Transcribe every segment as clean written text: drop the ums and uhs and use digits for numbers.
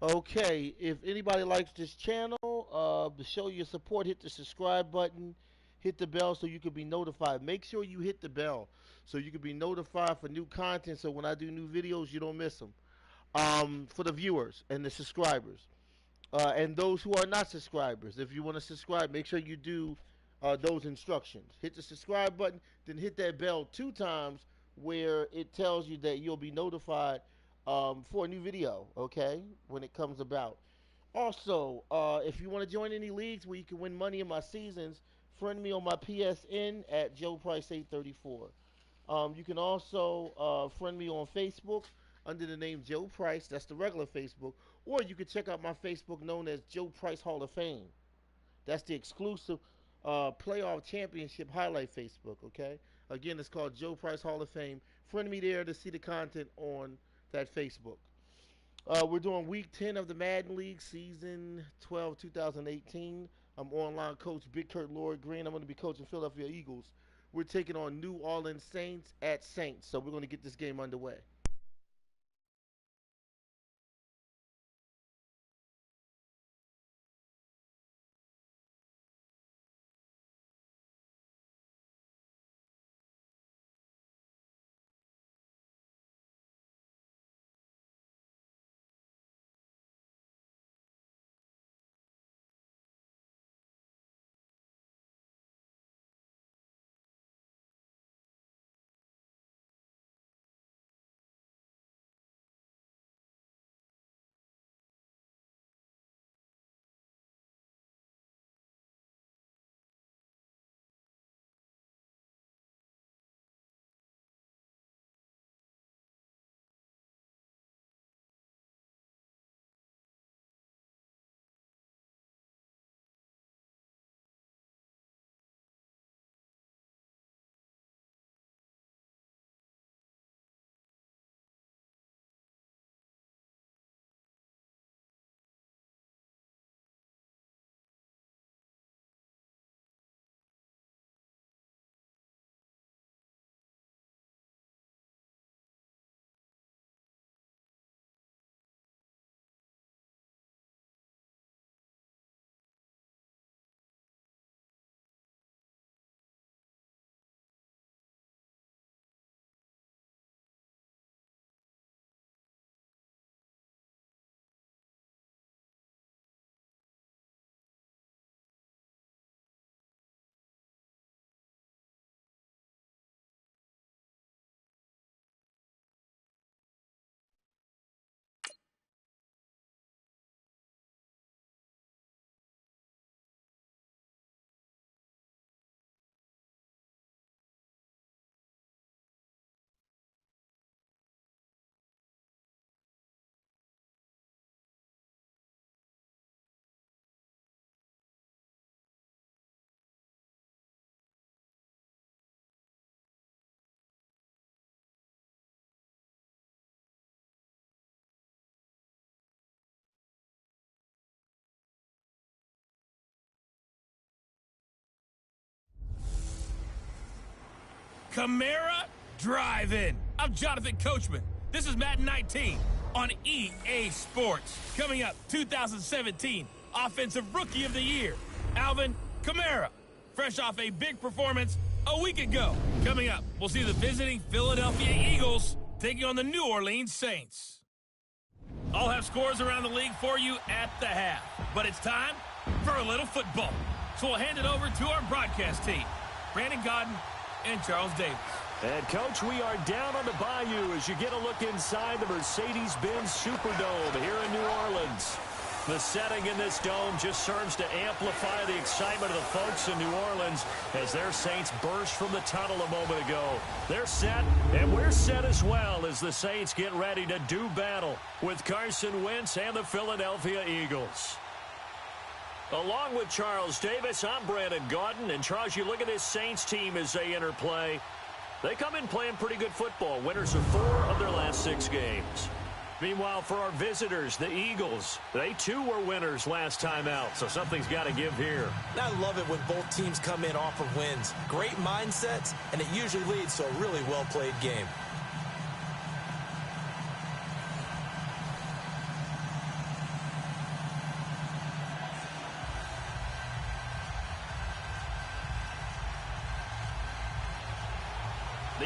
Okay, if anybody likes this channel, to show your support, hit the subscribe button, hit the bell so you can be notified. Make sure you hit the bell so you can be notified for new content. So when I do new videos, you don't miss them. For the viewers and the subscribers, and those who are not subscribers, if you want to subscribe, make sure you do those instructions. Hit the subscribe button, then hit that bell 2 times where it tells you that you'll be notified for a new video, okay, when it comes about. Also, if you want to join any leagues where you can win money in my seasons, friend me on my PSN at Joe Price 834. You can also friend me on Facebook under the name Joe Price. That's the regular Facebook. Or you can check out my Facebook known as Joe Price Hall of Fame. That's the exclusive playoff championship highlight Facebook, okay? Again, it's called Joe Price Hall of Fame. Friend me there to see the content on that Facebook. We're doing week 10 of the Madden League, season 12, 2018. I'm online coach Big Kurt Lloyd Green. I'm going to be coaching Philadelphia Eagles. We're taking on New Orleans Saints at Saints, so we're going to get this game underway. Camara Drive-In. I'm Jonathan Coachman. This is Madden 19 on EA Sports. Coming up, 2017 Offensive Rookie of the Year, Alvin Kamara. Fresh off a big performance a week ago. Coming up, we'll see the visiting Philadelphia Eagles taking on the New Orleans Saints. I'll have scores around the league for you at the half. But it's time for a little football. So we'll hand it over to our broadcast team, Brandon Godden and Charles Davis. And, Coach, we are down on the bayou as you get a look inside the Mercedes-Benz Superdome here in New Orleans. The setting in this dome just serves to amplify the excitement of the folks in New Orleans as their Saints burst from the tunnel a moment ago. They're set, and we're set as well as the Saints get ready to do battle with Carson Wentz and the Philadelphia Eagles. Along with Charles Davis, I'm Brandon Gaudin. And, Charles, you look at this Saints team as they enter play. They come in playing pretty good football, winners of 4 of their last 6 games. Meanwhile, for our visitors, the Eagles, they too were winners last time out, so something's got to give here. I love it when both teams come in off of wins. Great mindsets, and it usually leads to a really well-played game.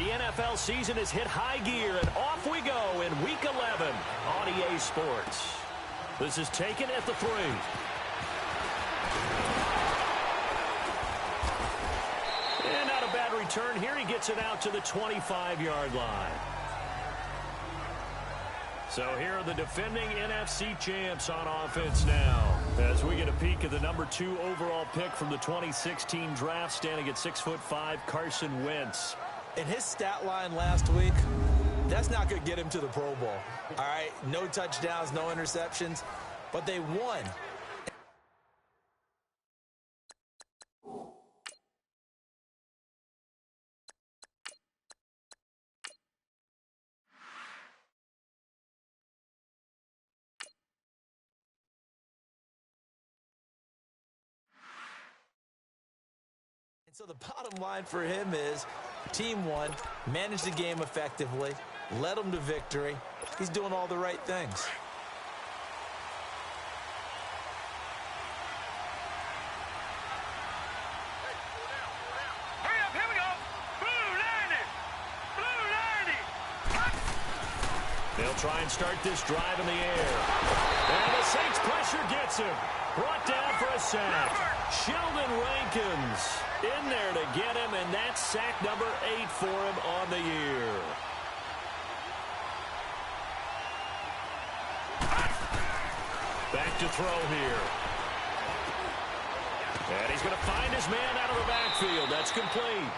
The NFL season has hit high gear, and off we go in Week 11 on EA Sports. This is taken at the 3. And not a bad return here. He gets it out to the 25-yard line. So here are the defending NFC champs on offense now. As we get a peek at the number 2 overall pick from the 2016 draft, standing at 6'5", Carson Wentz. In his stat line last week, that's not going to get him to the Pro Bowl. All right, no touchdowns, no interceptions, but they won. And so the bottom line for him is team won, managed the game effectively, led them to victory. He's doing all the right things. Hurry up, here we go. Blue 90. They'll try and start this drive in the air. And the Saints pressure gets him. Brought down for a sack. Sheldon Rankins in there to get him, and that's sack number 8 for him on the year. Back to throw here. And he's going to find his man out of the backfield. That's complete.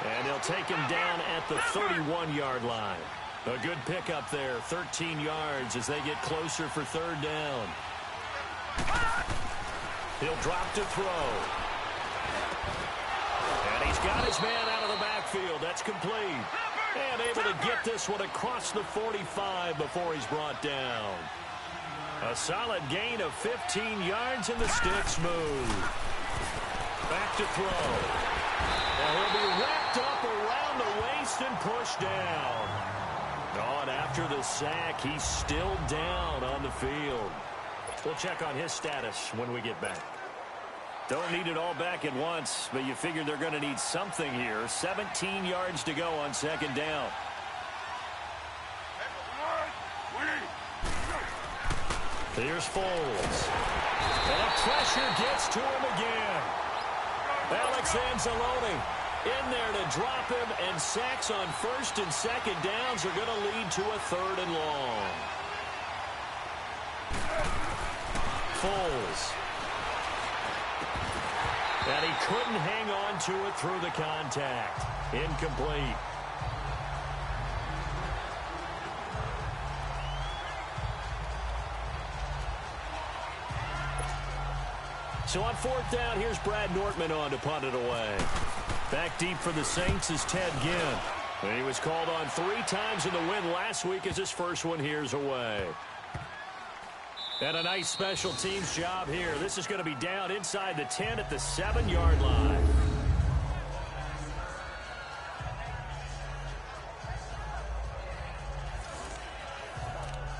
And he'll take him down at the 31-yard line. A good pickup there, 13 yards as they get closer for 3rd down. He'll drop to throw. And he's got his man out of the backfield. That's complete. And able to get this one across the 45 before he's brought down. A solid gain of 15 yards, and the sticks move. Back to throw. And he'll be wrapped up around the waist and pushed down. Oh, and after the sack, he's still down on the field. We'll check on his status when we get back. Don't need it all back at once, but you figure they're going to need something here. 17 yards to go on 2nd down. Here's Foles. And the pressure gets to him again. Alex Anzalone in there to drop him, and sacks on 1st and 2nd downs are going to lead to a 3rd and long. Foles. And he couldn't hang on to it through the contact. Incomplete. So on 4th down, here's Brad Nortman on to punt it away. Back deep for the Saints is Ted Ginn. And he was called on 3 times in the win last week as his first one here's away. And a nice special teams job here. This is going to be down inside the 10 at the 7-yard line.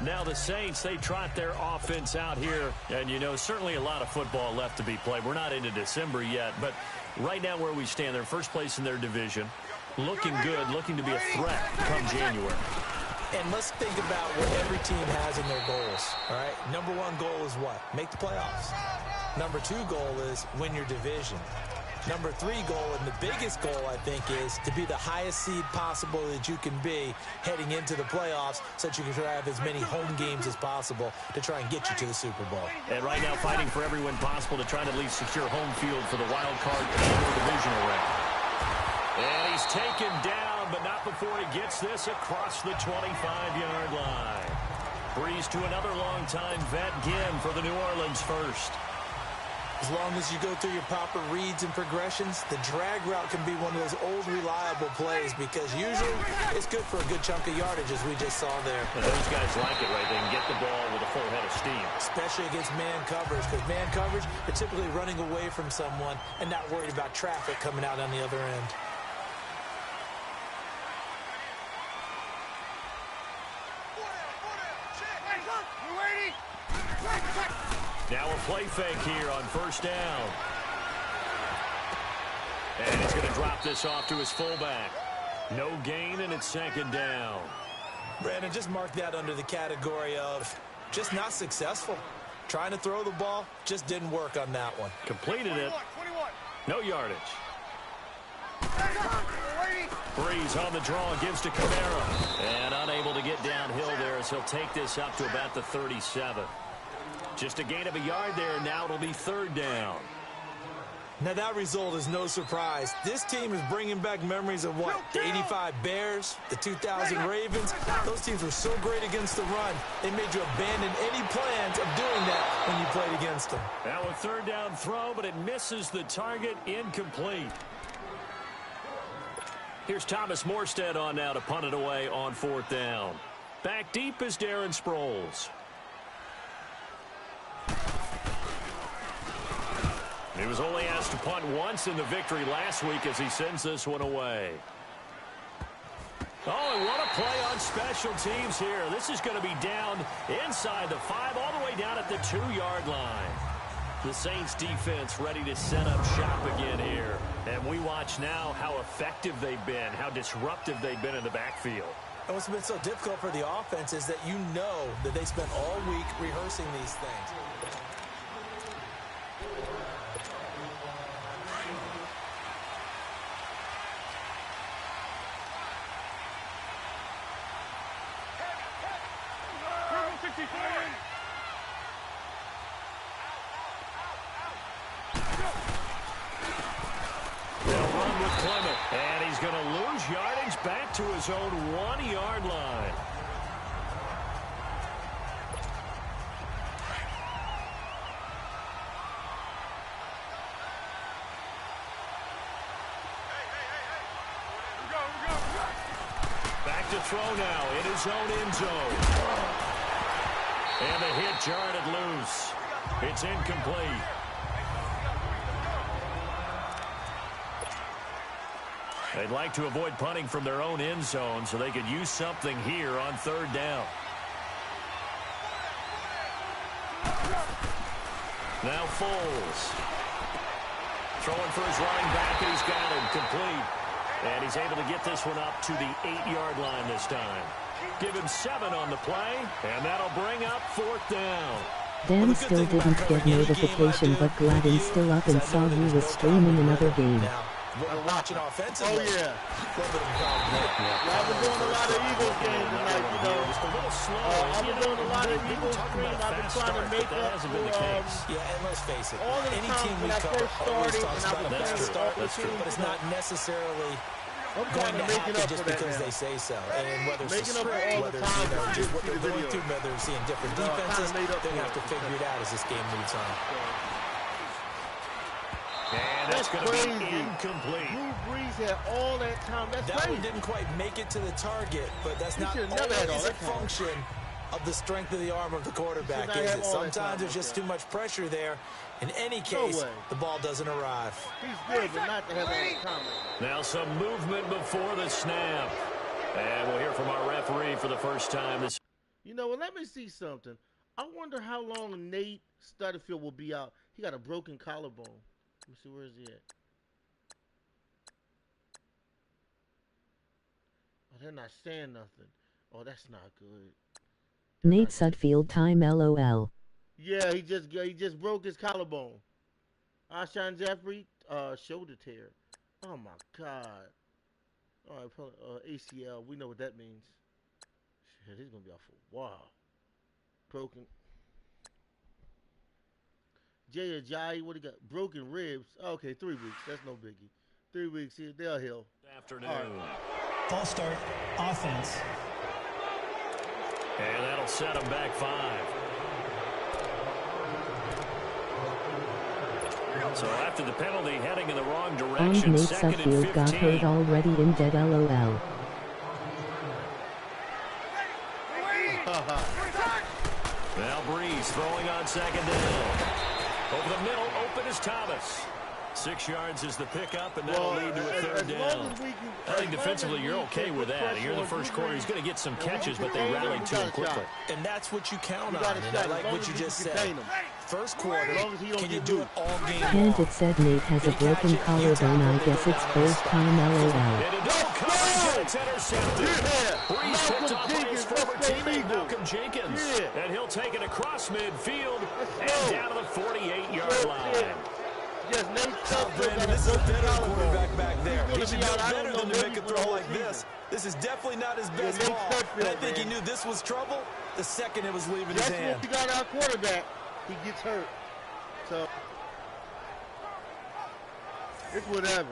Now the Saints, they trot their offense out here. And, you know, certainly a lot of football left to be played. We're not into December yet. But right now where we stand, they're first place in their division. Looking good, looking to be a threat come January. And let's think about what every team has in their goals, all right? Number 1 goal is what? Make the playoffs. Number 2 goal is win your division. Number 3 goal, and the biggest goal, I think, is to be the highest seed possible that you can be heading into the playoffs so that you can try to have as many home games as possible to try and get you to the Super Bowl. And right now fighting for every win possible to try to at least secure home field for the wild card and divisional round. And he's taken down, but not before he gets this across the 25-yard line. Breeze to another long-time vet, Ginn, for the New Orleans first. As long as you go through your proper reads and progressions, the drag route can be one of those old reliable plays because usually it's good for a good chunk of yardage, as we just saw there. And those guys like it, right? They can get the ball with a full head of steam. Especially against man coverage, because man coverage, they're typically running away from someone and not worried about traffic coming out on the other end. Now a play fake here on 1st down. And he's going to drop this off to his fullback. No gain, and it's second down. Brandon, just mark that under the category of just not successful. Trying to throw the ball, just didn't work on that one. Completed it. No yardage. Breeze on the draw, gives to Kamara. And unable to get downhill there as he'll take this up to about the 37. Just a gain of a yard there. Now it'll be third down. Now that result is no surprise. This team is bringing back memories of what? The 85 Bears, the 2000 Ravens. Those teams were so great against the run, they made you abandon any plans of doing that when you played against them. Now a third down throw, but it misses the target, incomplete. Here's Thomas Morstead on now to punt it away on fourth down. Back deep is Darren Sproles. He was only asked to punt once in the victory last week as he sends this one away. Oh, and what a play on special teams here. This is going to be down inside the 5, all the way down at the 2-yard line. The Saints defense ready to set up shop again here. And we watch now how effective they've been, how disruptive they've been in the backfield. And what's been so difficult for the offense is that you know that they spent all week rehearsing these things. And he's going to lose yardage back to his own 1-yard line. Back to throw now in his own end zone. And the hit jarred it loose. It's incomplete. They'd like to avoid punting from their own end zone so they could use something here on third down. Now Foles. Throwing for his running back, and he's got him complete. And he's able to get this one up to the 8-yard line this time. Give him 7 on the play, and that'll bring up fourth down. Dan still didn't get notification, but Gladden's still up and saw he was streaming another game. What we're watching offensively. Oh, yeah. I've been doing a lot of Eagles games tonight, you know. Just a little slow. I've been doing a lot of Eagles games. I've been trying to make up for, yeah, and let's face it, all the any time team when we I cover first always started, talks and I about was a playing better with all the start, teams, but it's not necessarily I'm going trying to to make it happen up just for that because now. they say so. And whether it's Making the up for script, all the whether it's time just I what see they're the going video. through, whether they're seeing different No, I kinda defenses, made up they're going to for have to figure it out as this game moves on. And that's going to be incomplete. Drew Brees had all that time. That's That crazy. one didn't quite make it to the target, but that's He not should've never had all always a that time. function of the strength of the arm of the quarterback, not is have it? all that Sometimes time there's like just that. too much pressure there. In any case, way. the ball doesn't arrive. He's good, but not to have all that time. Now some movement before the snap. And we'll hear from our referee for the first time this. You know, well, let me see something. I wonder how long Nate Studefield will be out. He got a broken collarbone. Let me see, where is he at? Oh, they're not saying nothing. Oh, that's not good. Nate Sudfeld time LOL. Yeah, he just broke his collarbone. Alshon Jeffrey, shoulder tear. Oh my God. All right, ACL. We know what that means. Shit, he's gonna be out for a while. Broken. Jay Ajayi, what he got? Broken ribs. Okay, 3 weeks. That's no biggie. 3 weeks here. They'll heal. Afternoon. False start, offense. And that'll set them back 5. So after the penalty, heading in the wrong And direction, Nate second and Sudfeld got 15. hurt already in dead LOL. Now Breeze throwing on second down. Over the middle, open is Thomas. 6 yards is the pickup, and that'll lead to a third down. I think defensively you're okay with that. Here in the first quarter, he's going to get some catches, but they rallied to him quickly. And that's what you count You on. got a And shot I like as long what as you you just can said. contain him. First quarter, As long as he don't can you get do loose. it all game And long? it said Nate has a broken collarbone. I guess it's both time LOL. And a double coverage, and It's intercepted. Yeah. He's picked Malcolm off by his Jenkins, former let's go teammate, Eagles. Malcolm Jenkins. Yeah. And he'll take it across midfield and go. down to the 48-yard line. Yes, Nate Brandon, this is a better quarterback back there. He should know I better don't than know, to make a maybe for throw the like whole this. This is definitely not his best Nate ball. Sudfeld, And I think he man. knew this was trouble the second it was leaving his That's hand. when we got our quarterback. He gets hurt. So, it's whatever.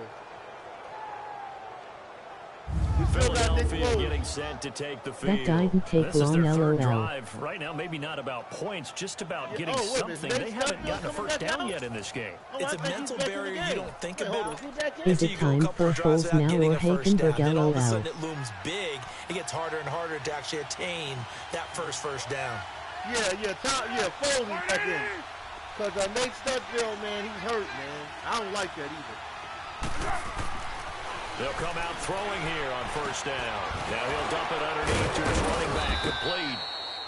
We still got Nick Philadelphia Foles. getting set to take the field. That didn't take This is their long, third LOL. drive. Right now, maybe not about points, just about getting wait a minute, something. Nate They haven't Sudfeld gotten a coming first back down out? yet in this game. Oh, It's I a think mental he's back in the barrier you game. don't think Wait, hold about. on, who's back in? Is After it you go a time couple for of drives Foles without now getting or a first down, Hakenberg then all of a LOL? sudden it looms big. It gets harder and harder to actually attain that first down. Yeah, Foles is back in. Because Nate Sudfeld, man, he's hurt, man. I don't like that either. They'll come out throwing here on first down. Now he'll dump it underneath to his running back, complete.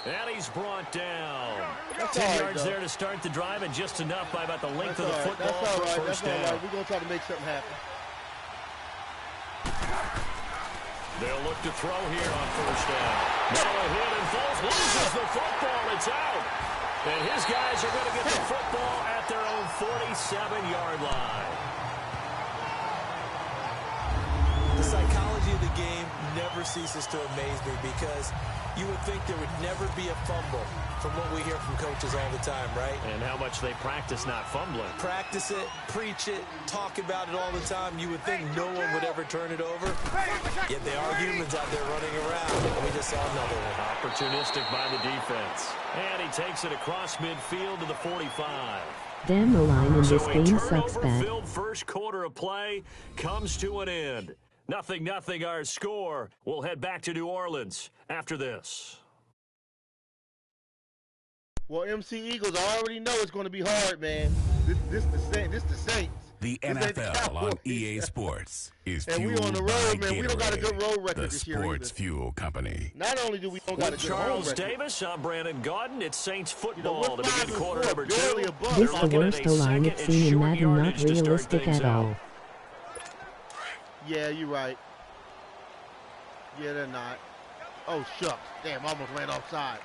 And he's brought down. That's 10 all right, yards though. there to start the drive, and just enough by about the length That's of the all right. football That's all for right. a first That's all down. right. We're going to try to make something happen. They'll look to throw here on first down. Now a hit, and Foles loses the football. It's out. And his guys are going to get the football at their own 47-yard line. The psychology of the game never ceases to amaze me because you would think there would never be a fumble from what we hear from coaches all the time, right? And how much they practice not fumbling. Practice it, preach it, talk about it all the time. You would think no one would ever turn it over. Yet they are humans out there running around. And we just saw another one. Opportunistic by the defense. And he takes it across midfield to the 45. Damn, the line in this So a game sucks bad. turnover-filled first quarter of play comes to an end. 0-0 our score. We'll head back to New Orleans after this. Well, MC Eagles, I already know it's going to be hard, man. This the Saints. The This ain't the NFL on Cowboys. EA Sports is And we fueled on the by road, man. We don't got a good road record the this year Sports either. Fuel Company. Not only do we don't got a With good home Charles record, Davis, I'm Brandon Gordon. It's Saints we're football to begin 5-4, quarter number barely 2. above. This They're the looking at worst a O-line second it's and seen in short Madden, yardage not to start realistic things at out. all. Yeah, you're right. Yeah, they're not. Oh, shucks. Damn, I almost ran off sides.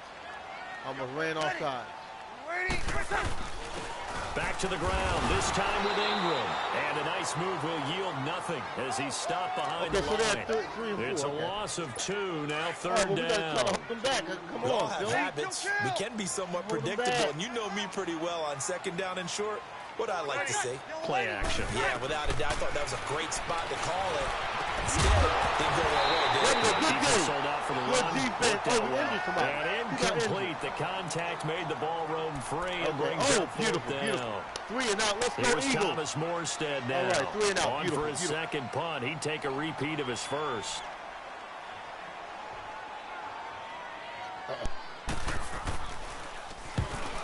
Back to the ground, this time with Ingram. And a nice move will yield nothing as he's stopped behind Okay, the so they're line. at 3 and 4. It's a okay. loss of 2, now All right, third well, we got to try down. to hold them back. Come We all on, have Philly. habits. We can be somewhat Hold 'em predictable. back. And you know me pretty well on second down and short. What I like to say. Play action. Yeah, without a doubt. I thought that was a great spot to call it. Instead, didn't go their way, did it? Good Defense game. sold out for the Good run. defense. Worked out Oh, we well. injured somebody. And He got incomplete. The contact made the ball roam free and Okay. brings Oh, up fourth beautiful, down. beautiful. 3 and out. Let's go, Here's Eagles. Thomas Morstead now. All right, 3 and out. On Beautiful, for his beautiful. second punt. He'd take a repeat of his first.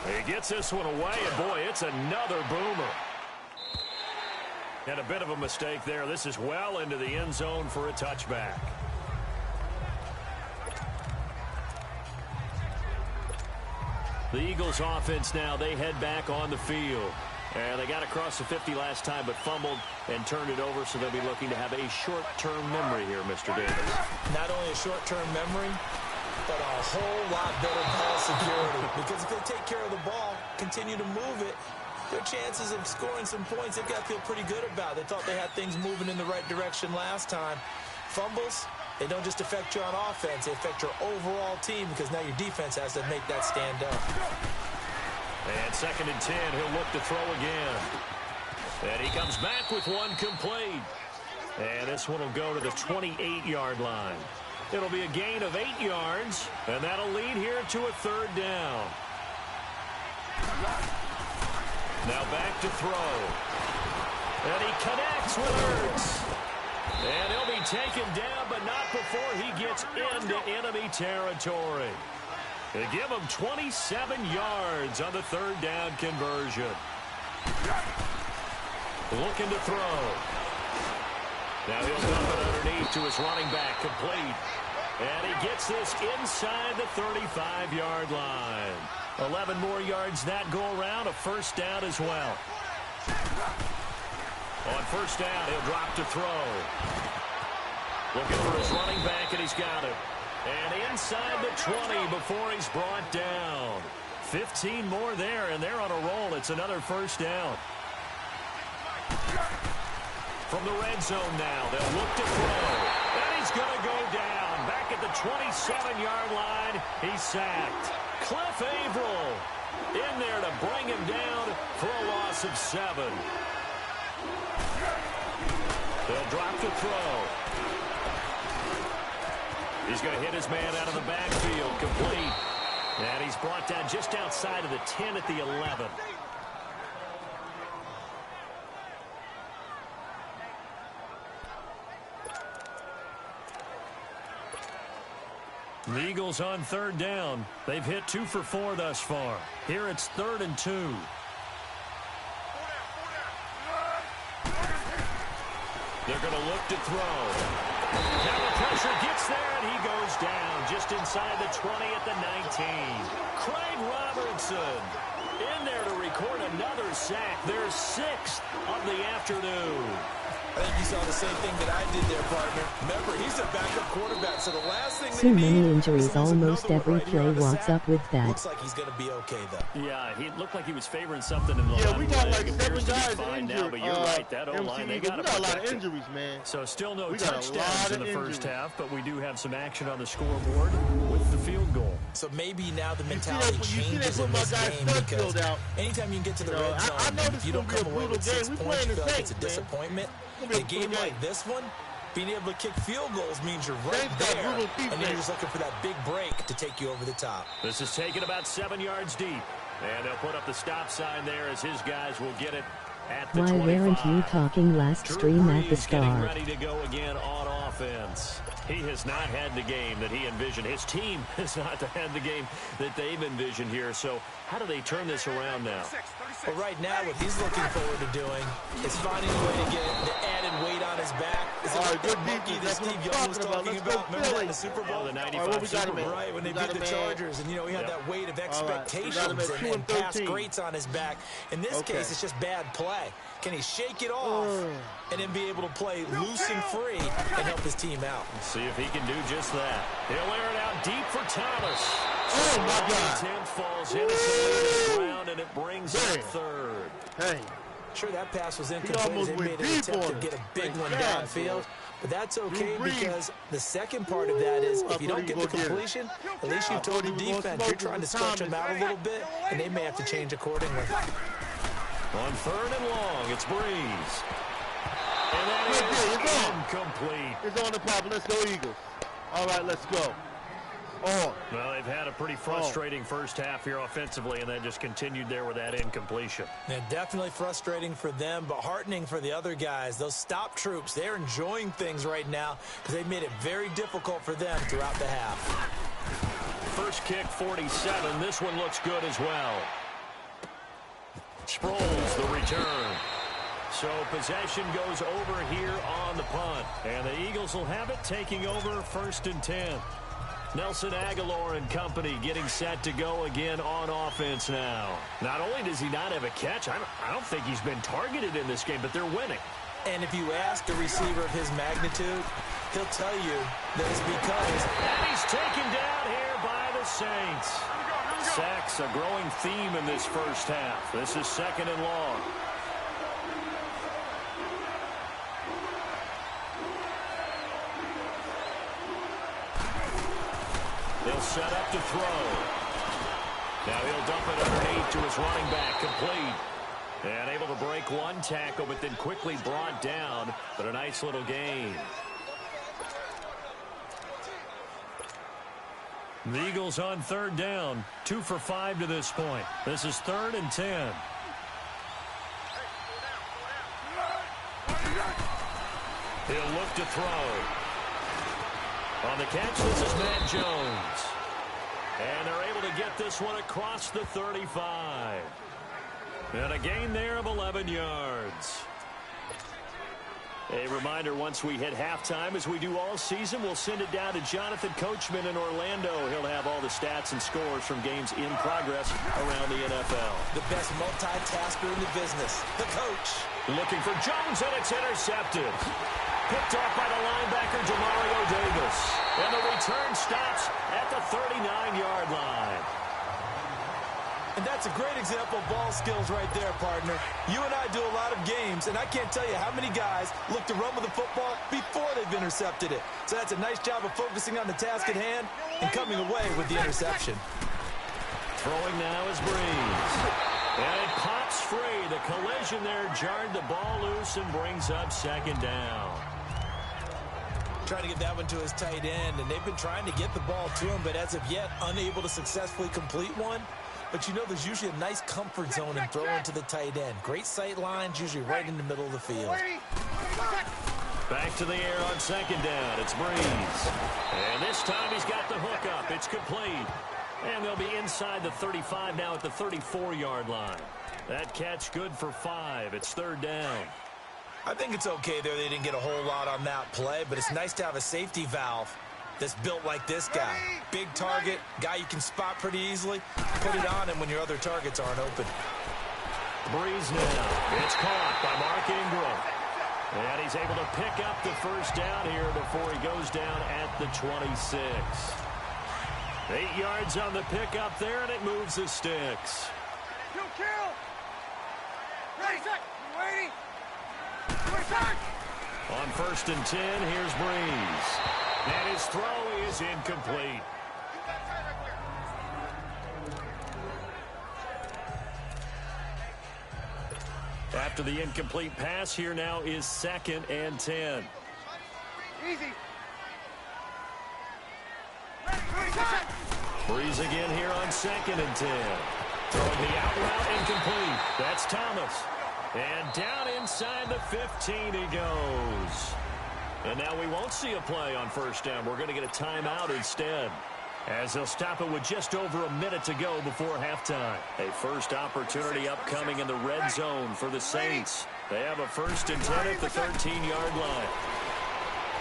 He gets this one away, and boy, it's another boomer. And a bit of a mistake there. This is well into the end zone for a touchback. The Eagles offense now, they head back on the field. And they got across the 50 last time, but fumbled and turned it over, so they'll be looking to have a short-term memory here, Mr. Davis. Not only a short-term memory, but a whole lot better ball security. Because if they take care of the ball, continue to move it, their chances of scoring some points, they've got to feel pretty good about. They thought they had things moving in the right direction last time. Fumbles, they don't just affect you on offense, they affect your overall team because now your defense has to make that stand up. And 2nd and 10, he'll look to throw again. And he comes back with one complete. And this one will go to the 28-yard line. It'll be a gain of 8 yards, and that'll lead here to a third down. Now back to throw. And he connects with Ertz. And he'll be taken down, but not before he gets into enemy territory. They give him 27 yards on the third down conversion. Looking to throw. Now he'll dump it underneath to his running back, complete. And he gets this inside the 35-yard line. 11 more yards that go around, a first down as well. On first down, he'll drop to throw. Looking for his running back, and he's got it. And inside the 20 before he's brought down. 15 more there, and they're on a roll. It's another first down. From the red zone now, they'll look to throw. And he's going to go down. Back at the 27-yard line, he's sacked. Cliff Averill in there to bring him down for a loss of 7. They'll drop to throw. He's going to hit his man out of the backfield. Complete. And he's brought down just outside of the 10 at the 11. The Eagles on third down. They've hit 2 for 4 thus far. Here it's 3rd and 2. They're going to look to throw. Now the pressure gets there, and he goes down just inside the 20 at the 19. Craig Robertson in there to record another sack. Their 6th of the afternoon. I think you saw the same thing that I did there, partner. Remember, he's a backup quarterback, so the last thing So many injuries, almost every play walks up with that. Looks like he's going to be okay, though. Yeah, he looked like he was favoring something in the Yeah, left we got leg. like 7 Appears to be guys fine injured. now, but you're right. That O-line, they got we got a lot of injuries, man. So still no We got a lot touchdowns in of the first injuries. half, but we do have some action on the scoreboard with the field goal. So maybe now the You see mentality that changes in put my this guy game because Sudfield out. anytime you can get to the You know, red zone, I know this if you don't gonna be come a away with brutal 6 game. We points, playing you the feel like it's a Saints, man. disappointment. It's gonna In be a a game brutal like this one, being able to kick field goals means you're right Saints got there, brutal and defense. you're just looking for that big break to take you over the top. This is taken about 7 yards deep. And they'll put up the stop sign there as his guys will get it at the Why 25. weren't you talking last Drew stream at the Brees getting start? ready to go again on offense. He has not had the game that he envisioned. His team has not had the game that they've envisioned here. So how do they turn this around now? But right now, what he's looking forward to doing is finding a way to get the added weight on his back. Is it All right, like good that monkey defense. that That's what Steve I'm Young was talking about. talking Let's go about? Remember that in Philly. the Super Bowl? Oh, the 95 All right, what we got Super him at? Bowl. Right, when they We got beat the him at- Chargers, and, you know, he had Yep. that weight of We got him at expectations 2 and past 13. greats on his back. In this Okay. case, it's just bad play. Can he shake it off and then be able to play loose and free and help his team out? See if he can do just that. He'll air it out deep for Thomas. Oh, my God. 10 falls innocently to the ground, and it brings up Damn. 3rd. Hey, Sure, that pass was incomplete. almost They went made an deep attempt to on get it. a big one Thank God, downfield. But that's okay Drew Brees. because the second part of that is I if you thought don't he get was the gonna get it. completion, at least you I told thought the he was gonna defense smoke you're it trying to with stretch them Thomas. out a little bit, and they may have to change accordingly. On 3rd and long, it's Breeze. And that It's is on. incomplete. it's on the pop. Let's go Eagles. All right, let's go. Oh, Well, they've had a pretty frustrating first half here offensively, and then just continued there with that incompletion. Yeah, definitely frustrating for them, but heartening for the other guys. Those stop troops, they're enjoying things right now because they've made it very difficult for them throughout the half. First kick, 47. This one looks good as well. Sproles, the return. So possession goes over here on the punt. And the Eagles will have it, taking over 1st and 10. Nelson Aguilar and company getting set to go again on offense now. Not only does he not have a catch, I don't think he's been targeted in this game, but they're winning. And if you ask a receiver of his magnitude, he'll tell you that it's because... And he's taken down here by the Saints. Sacks, a growing theme in this first half. This is 2nd and long. They'll set up to throw. Now he'll dump it underneath to his running back, complete. And able to break one tackle, but then quickly brought down. But a nice little gain. The Eagles on 3rd down. 2 for 5 to this point. This is 3rd and 10. He'll look to throw. On the catch, this is Matt Jones. And they're able to get this one across the 35. And a gain there of 11 yards. A reminder, once we hit halftime, as we do all season, we'll send it down to Jonathan Coachman in Orlando. He'll have all the stats and scores from games in progress around the NFL. The best multitasker in the business, the coach. Looking for Jones, and it's intercepted. picked off by the linebacker, Demario Davis. And the return stops at the 39-yard line. And that's a great example of ball skills right there, partner. You and I do a lot of games, and I can't tell you how many guys look to run with the football before they've intercepted it. So that's a nice job of focusing on the task at hand and coming away with the interception. Throwing now is Breeze. And it pops free. The collision there jarred the ball loose and brings up second down. Trying to get that one to his tight end, and they've been trying to get the ball to him, but as of yet, unable to successfully complete one. But you know there's usually a nice comfort zone in throwing to the tight end. Great sight lines, usually right in the middle of the field. Back to the air on second down. It's Breeze. And this time he's got the hook up. It's complete. And they'll be inside the 35 now at the 34-yard line. That catch good for 5. It's third down. I think it's okay there. They didn't get a whole lot on that play, but it's nice to have a safety valve that's built like this guy. Big target, guy you can spot pretty easily. Put it on him when your other targets aren't open. Breeze now. It's caught by Mark Ingram. And he's able to pick up the first down here before he goes down at the 26. 8 yards on the pickup there, and it moves the sticks. Kill! Ready, set! Waiting! On first and 10, here's Breeze. And his throw is incomplete. After the incomplete pass, here now is second and 10. Easy. Breeze again here on second and 10. Throwing the out route incomplete. That's Thomas. And down inside the 15 he goes. And now we won't see a play on first down. We're going to get a timeout instead, as they'll stop it with just over a minute to go before halftime. A first opportunity upcoming in the red zone for the Saints. They have a first and 10 at the 13-yard line.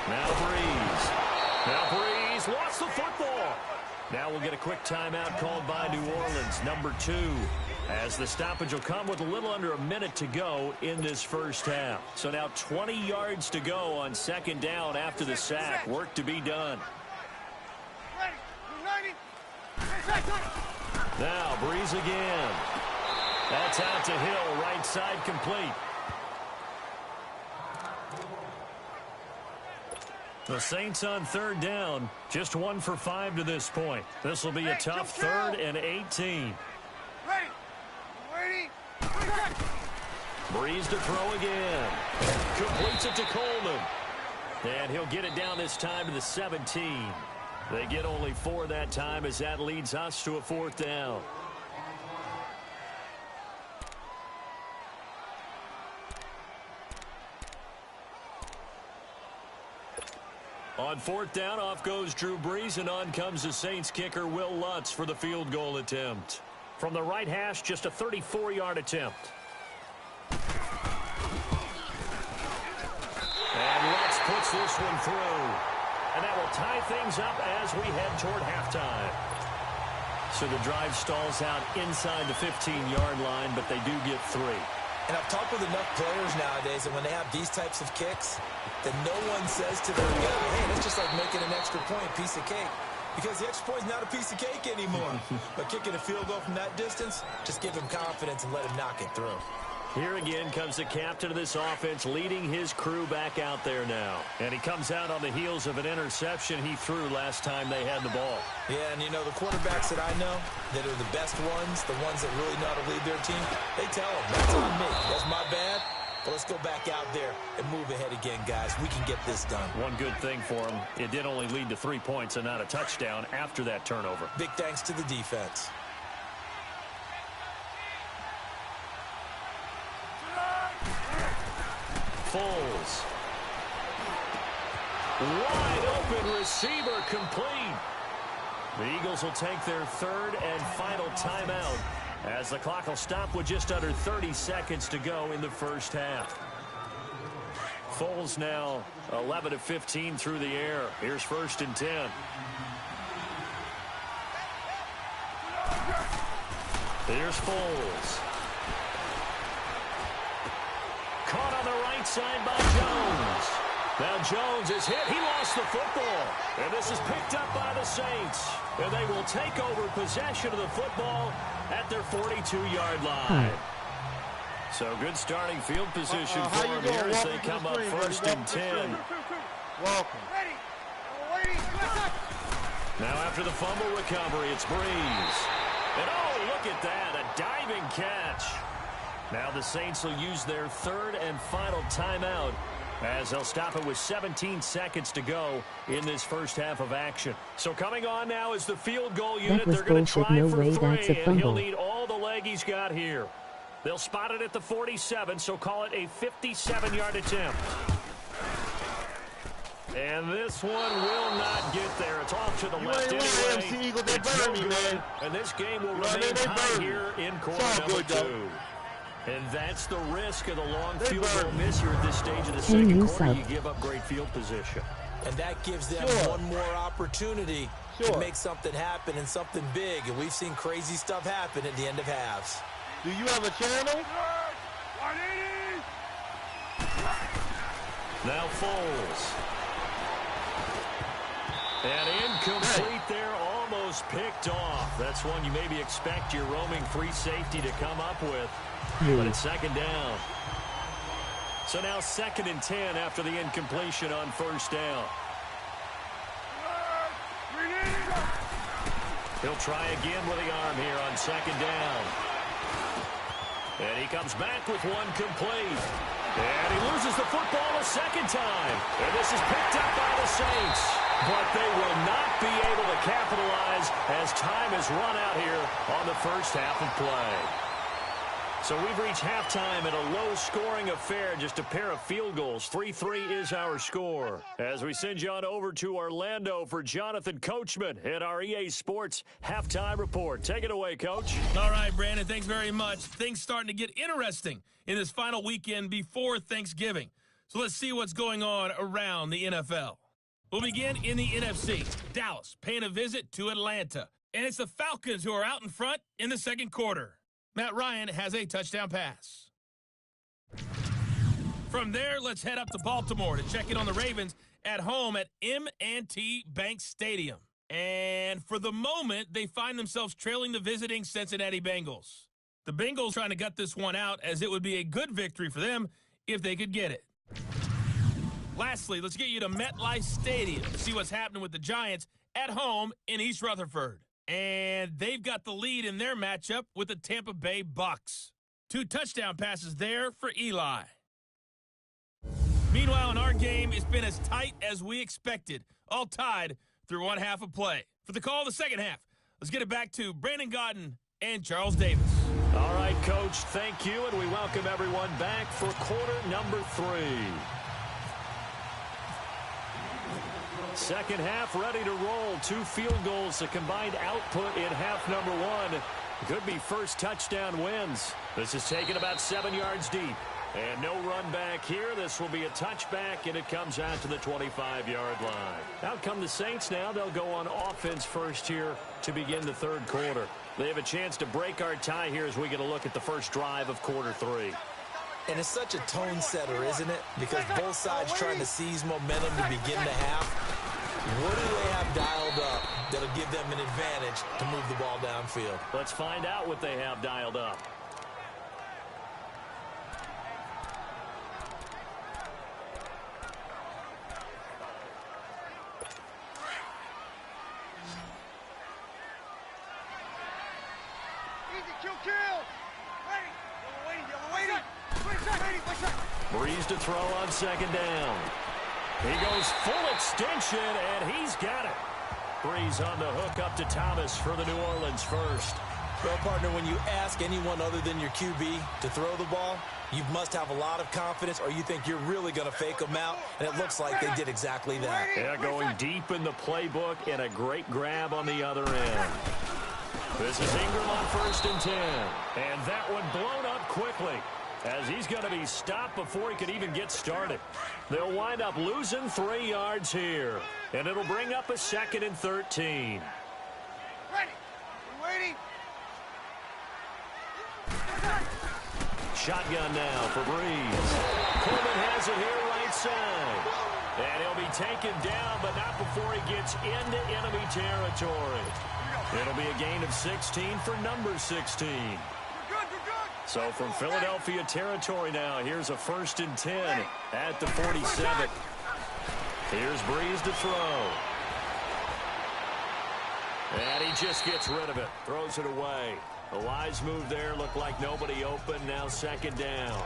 Now Breeze wants the football. Now we'll get a quick timeout called by New Orleans, number 2, as the stoppage will come with a little under a minute to go in this first half. So now 20 yards to go on second down after the sack. Work to be done. Now Breeze again. That's out to Hill, right side complete. The Saints on third down, just 1 for 5 to this point. This will be a tough third and 18. Ready. Breeze to throw again. Completes it to Coleman. And he'll get it down this time to the 17. They get only 4 that time, as that leads us to a fourth down. On fourth down, off goes Drew Brees, and on comes the Saints kicker, Will Lutz, for the field goal attempt. From the right hash, just a 34-yard attempt. And Lutz puts this one through. And that will tie things up as we head toward halftime. So the drive stalls out inside the 15-yard line, but they do get 3. And I've talked with enough players nowadays that when they have these types of kicks, that no one says to their guy, hey, that's just like making an extra point, piece of cake. Because the extra point is not a piece of cake anymore. But kicking a field goal from that distance, just give him confidence and let him knock it through. Here again comes the captain of this offense, leading his crew back out there now. And he comes out on the heels of an interception he threw last time they had the ball. Yeah, and you know, the quarterbacks that I know that are the best ones, the ones that really know how to lead their team, they tell them, that's on me. That's my bad. But let's go back out there and move ahead again, guys. We can get this done. One good thing for him, it did only lead to 3 points and not a touchdown after that turnover. Big thanks to the defense. Foles. Wide open receiver complete. The Eagles will take their third and final timeout, as the clock will stop with just under 30 seconds to go in the first half. Foles now 11 of 15 through the air. Here's first and 10. Here's Foles. Caught on the right side by Jones. Now Jones is hit. He lost the football. And this is picked up by the Saints. And they will take over possession of the football at their 42-yard line. So good starting field position for them here as they come up first and 10. Welcome. Now after the fumble recovery, it's Breeze. And oh, look at that, a diving catch. Now the Saints will use their third and final timeout as they'll stop it with 17 seconds to go in this first half of action. So coming on now is the field goal unit. They're going to try for three, and he'll need all the leg he's got here. They'll spot it at the 47, so call it a 57-yard attempt. And this one will not get there. It's off to the left anyway. It's no good, and this game will remain high here in quarter number 2. And that's the risk of the long field goal miss here at this stage of the second quarter. You give up great field position. And that gives them one more opportunity to make something happen and something big. And we've seen crazy stuff happen at the end of halves. Do you have a channel? Now Foles. And incomplete there, almost picked off. That's one you maybe expect your roaming free safety to come up with. But it's second down. So now second and 10 after the incompletion on first down. He'll try again with the arm here on second down. And he comes back with one complete. And he loses the football a second time. And this is picked up by the Saints. But they will not be able to capitalize as time has run out here on the first half of play. So we've reached halftime in a low-scoring affair, just a pair of field goals. 3-3 is our score. As we send you on over to Orlando for Jonathan Coachman at our EA Sports Halftime Report. Take it away, Coach. All right, Brandon, thanks very much. Things starting to get interesting in this final weekend before Thanksgiving. So let's see what's going on around the NFL. We'll begin in the NFC. Dallas paying a visit to Atlanta. And it's the Falcons who are out in front in the second quarter. Matt Ryan has a touchdown pass. From there, let's head up to Baltimore to check in on the Ravens at home at M&T Bank Stadium. And for the moment, they find themselves trailing the visiting Cincinnati Bengals. The Bengals trying to gut this one out, as it would be a good victory for them if they could get it. Lastly, let's get you to MetLife Stadium to see what's happening with the Giants at home in East Rutherford. And they've got the lead in their matchup with the Tampa Bay Bucks. 2 touchdown passes there for Eli. Meanwhile, in our game, it's been as tight as we expected, all tied through one half of play. For the call of the second half, let's get it back to Brandon Gaudin and Charles Davis. All right, Coach, thank you, and we welcome everyone back for quarter number 3. Second half ready to roll. 2 field goals, the combined output in half number 1. Could be first touchdown wins. This is taken about 7 yards deep. And no run back here. This will be a touchback, and it comes out to the 25-yard line. Out come the Saints now. They'll go on offense first here to begin the third quarter. They have a chance to break our tie here as we get a look at the first drive of quarter 3. And it's such a tone setter, isn't it? Because both sides trying to seize momentum to begin the half. What do they have dialed up that'll give them an advantage to move the ball downfield? Let's find out what they have dialed up. Breeze to throw on second down. He goes full extension, and he's got it. Breeze on the hook up to Thomas for the New Orleans first. Well, partner, when you ask anyone other than your QB to throw the ball, you must have a lot of confidence, or you think you're really going to fake them out, and it looks like they did exactly that. Yeah, going deep in the playbook, and a great grab on the other end. This is Ingram on first and 10. And that one blown up quickly, as he's going to be stopped before he could even get started. They'll wind up losing 3 yards here, and it'll bring up a second and 13. Ready. Waiting. Shotgun now for Breeze. Coleman has it here right right side. And he'll be taken down, but not before he gets into enemy territory. It'll be a gain of 16 for number 16. So from Philadelphia territory now, here's a 1st and 10 at the 47. Here's Breeze to throw. And he just gets rid of it, throws it away. A wise move there, looked like nobody open, now 2nd down.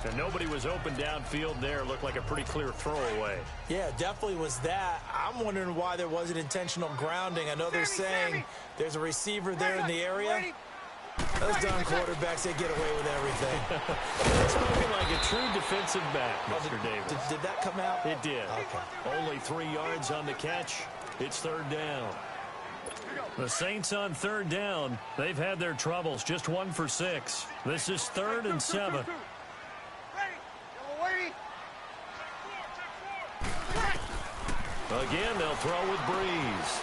And nobody was open downfield there. Looked like a pretty clear throwaway. Yeah, definitely was that. I'm wondering why there wasn't intentional grounding. I know they're saying there's a receiver there in the area. Those darn quarterbacks, they get away with everything. It's looking like a true defensive back, Mr. Davis. Did that come out? It did. Okay. Only 3 yards on the catch. It's 3rd down. The Saints on 3rd down. They've had their troubles. Just 1 for 6. This is 3rd and 7. Again, they'll throw with Breeze.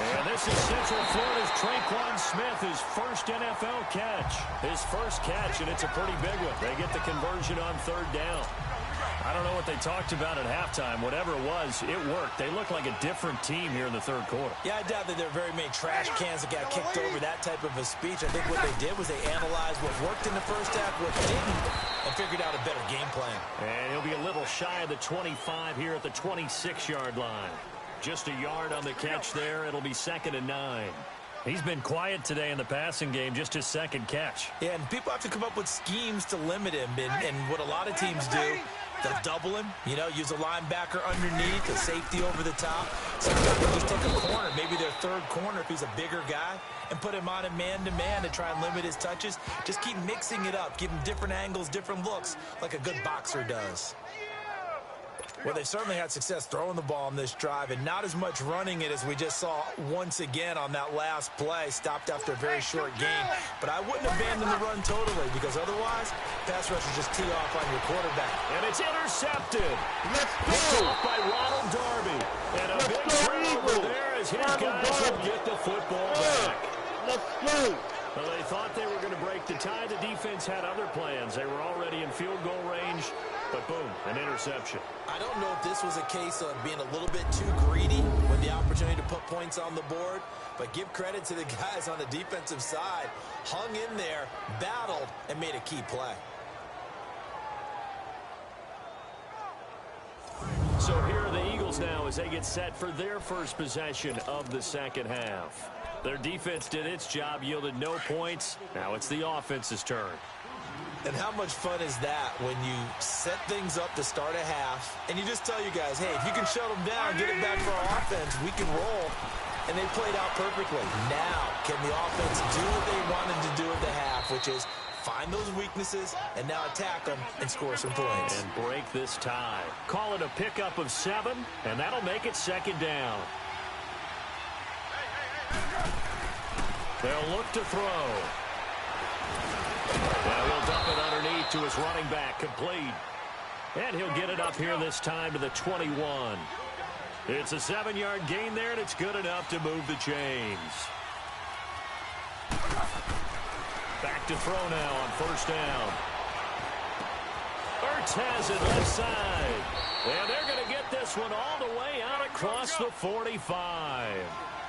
And this is Central Florida's Traquan Smith, his first NFL catch. His first catch, and it's a pretty big one. They get the conversion on 3rd down. I don't know what they talked about at halftime. Whatever it was, it worked. They look like a different team here in the 3rd quarter. Yeah, I doubt that there are very many trash cans that got kicked over that type of a speech. I think what they did was they analyzed what worked in the first half, what didn't, and figured out a better game plan. And he'll be a little shy of the 25 here at the 26-yard line. Just a yard on the catch there. It'll be 2nd and 9. He's been quiet today in the passing game, just his 2nd catch. Yeah, and people have to come up with schemes to limit him. And what a lot of teams do, they'll double him, use a linebacker underneath, a safety over the top. Sometimes they'll just take a corner, maybe their 3rd corner if he's a bigger guy, and put him on a man-to-man to try and limit his touches. Just keep mixing it up, give him different angles, different looks, like a good boxer does. Well, they've certainly had success throwing the ball on this drive and not as much running it as we just saw once again on that last play. Stopped after a very short gain. But I wouldn't abandon the run totally because otherwise, pass rushers just tee off on your quarterback. And it's intercepted. Let's Picked go. off by Ronald Darby. And a big turnover there as his guys will get the football back. Let's go. Well, they thought they were going to break the tie. The defense had other plans. They were already in field goal range. But boom, an interception. I don't know if this was a case of being a little bit too greedy with the opportunity to put points on the board, but give credit to the guys on the defensive side. Hung in there, battled, and made a key play. So here are the Eagles now as they get set for their first possession of the 2nd half. Their defense did its job, yielded no points. Now it's the offense's turn. And how much fun is that when you set things up to start a half and you just tell you guys, hey, if you can shut them down, get it back for our offense, we can roll. And they played out perfectly. Now, can the offense do what they wanted to do at the half, which is find those weaknesses and now attack them and score some points. And break this tie. Call it a pickup of 7, and that'll make it 2nd down. They'll look to throw. Now he'll dump it underneath to his running back, complete. And he'll get it up here this time to the 21. It's a 7-yard gain there, and it's good enough to move the chains. Back to throw now on 1st down. Ertz has it left side. And they're going to get this one all the way out across the 45.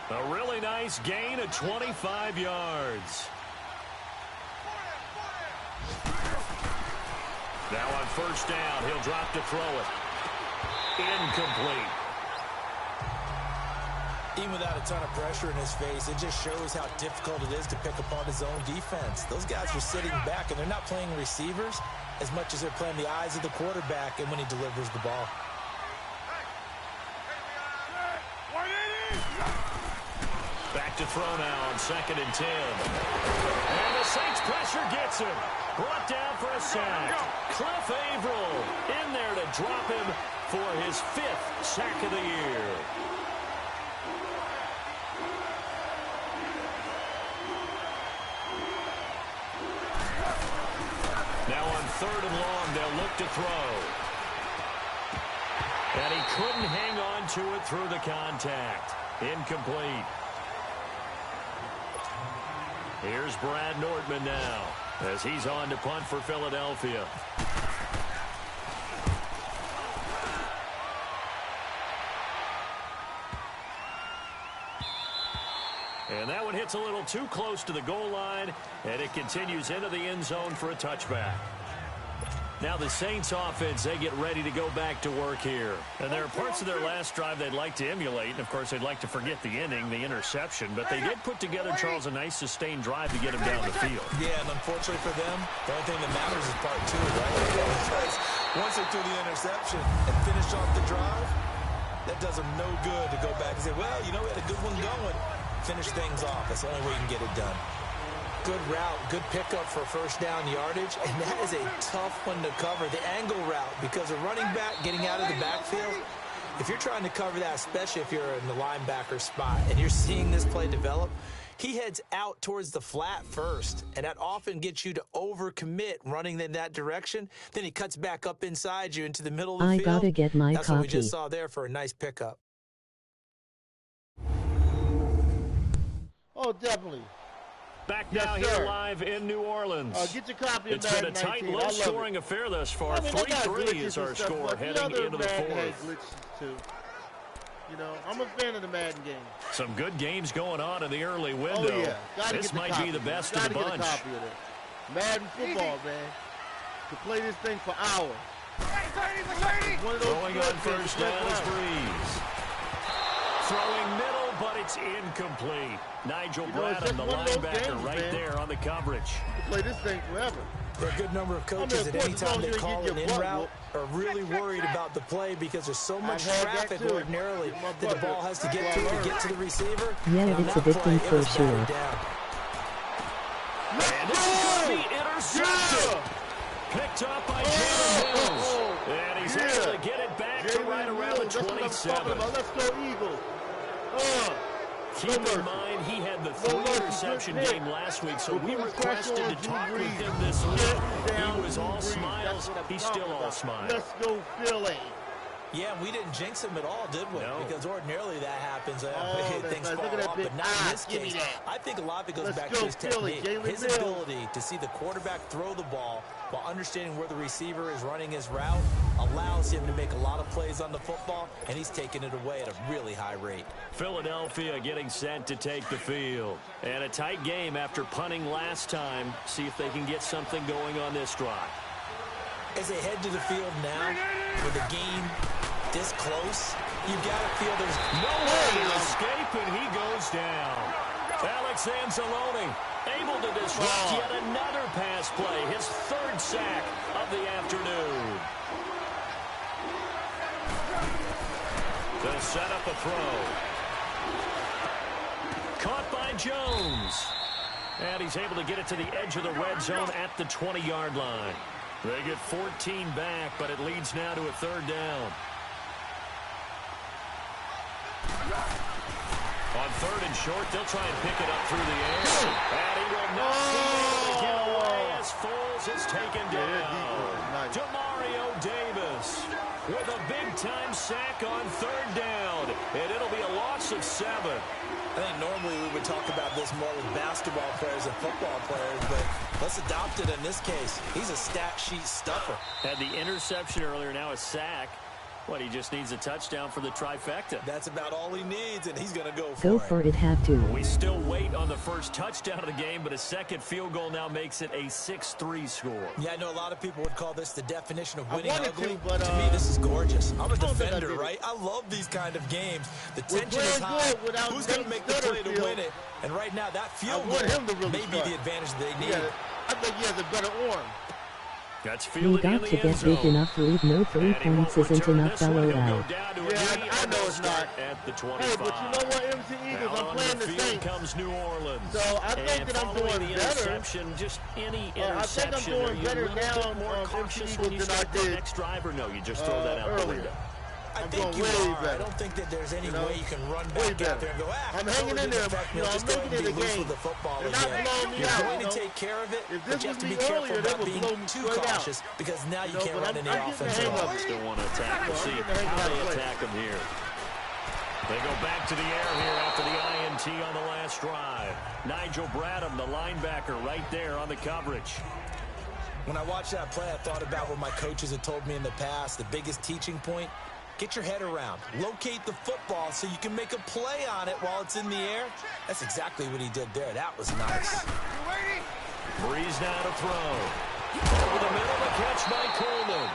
A really nice gain of 25 yards. Now on 1st down, he'll drop to throw it. Incomplete. Even without a ton of pressure in his face, it just shows how difficult it is to pick apart his own defense. Those guys are sitting back, and they're not playing receivers as much as they're playing the eyes of the quarterback and when he delivers the ball. Back to throw now on 2nd and 10. And the Saints pressure gets him. Brought down for a sack. Cliff Averill in there to drop him for his 5th sack of the year. Now on 3rd and long, they'll look to throw. And he couldn't hang on to it through the contact. Incomplete. Here's Brad Nordman now as he's on to punt for Philadelphia. And that one hits a little too close to the goal line, and it continues into the end zone for a touchback. Now the Saints offense, they get ready to go back to work here. And there are parts of their last drive they'd like to emulate. And, of course, they'd like to forget the inning, the interception. But they did put together, Charles, a nice sustained drive to get him down the field. Yeah, and unfortunately for them, the only thing that matters is part two, right? Because once they threw the interception and finished off the drive, that does them no good to go back and say, well, you know, we had a good one going. Finish things off. That's the only way you can get it done. Good route, good pickup for first down yardage, and that is a tough one to cover, the angle route, because a running back getting out of the backfield, if you're trying to cover that, especially if you're in the linebacker spot and you're seeing this play develop, he heads out towards the flat first, and that often gets you to overcommit running in that direction. Then he cuts back up inside you into the middle of the field. I gotta get my That's copy. what we just saw there for a nice pickup. Oh, definitely. Back now here live in New Orleans. Get your copy of It's been a tight, low-scoring affair thus far. 3-3 is our score heading into the fourth. Too. You know, I'm a fan of the Madden game. Some good games going on in the early window. Oh, yeah. This might be the best of the bunch. Get a copy of it. Madden football, man. To play this thing for hours. Throwing on first down is Breeze. Throwing middle, but it's incomplete. Nigel Bradham, the linebacker, right there on the coverage. You can play this thing forever. There are a good number of coaches at any time they call an in-route are really worried about the play because there's so much traffic ordinarily that the ball has to get to the receiver. Yeah, it's addicting for sure. And this is going to be intercepted. Picked up by Jalen Mills. And he's able to get it back to right around the 27. Let's go Eagles. Keep in mind, he had the 3-interception game last week, so we requested to talk with him this week. He was all smiles. He's still all smiles. Let's go Philly. Yeah, we didn't jinx him at all, did we? No. Because ordinarily that happens. nice. Things fall off, but not in this case. I think a lot of it goes back to his technique. His ability to see the quarterback throw the ball while understanding where the receiver is running his route allows him to make a lot of plays on the football, and he's taking it away at a really high rate. Philadelphia getting set to take the field. And a tight game after punting last time. See if they can get something going on this drive. As they head to the field now, with the game this close, you've got to feel there's no way to escape, and he goes down. Alex Anzalone able to disrupt yet another pass play, his third sack of the afternoon. To set up a throw. Caught by Jones. And he's able to get it to the edge of the red zone at the 20-yard line. They get 14 back, but it leads now to a third down. On third and short, they'll try and pick it up through the air. And he will not be able to get away as Foles is taken down. Demario Davis with a big-time sack on third down. And it'll be a loss of 7. I think normally we would talk about this more with basketball players and football players, but let's adopt it in this case. He's a stat sheet stuffer. Had the interception earlier, now a sack. What, he just needs a touchdown for the trifecta. That's about all he needs, and he's going to go for it. Go for it, have to. We still wait on the first touchdown of the game, but a second field goal now makes it a 6-3 score. Yeah, I know a lot of people would call this the definition of winning ugly. To me, this is gorgeous. I'm a defender, right? I love these kind of games. The tension is high. Who's going to make the play to win it? And right now, that field goal may be the advantage they need. I think he has a better arm. That's We got to get big enough to leave. No 3 points isn't enough, LOL. Yeah, I know it's not. At the 25. Hey, but you know what, MC Eagles, I'm playing the Saints. Comes New Orleans. So I think that I'm doing better. Just any I think I'm doing better now more cautious when you start the next drive, or no, you just throw that out the window. I think you are. I don't think that there's any way you can run back out there and go, I'm hanging in there. I'm making it a game. With the football again. You're going to take care of it, but you have to be careful about being too cautious because now you can't run any offense at all. Still want to attack. We'll see how they attack them here. They go back to the air here after the INT on the last drive. Nigel Bradham, the linebacker, right there on the coverage. When I watched that play, I thought about what my coaches had told me in the past. The biggest teaching point, Get your head around. Locate the football so you can make a play on it while it's in the air. That's exactly what he did there. That was nice. Breeze now to throw. Over the middle, the catch by Coleman.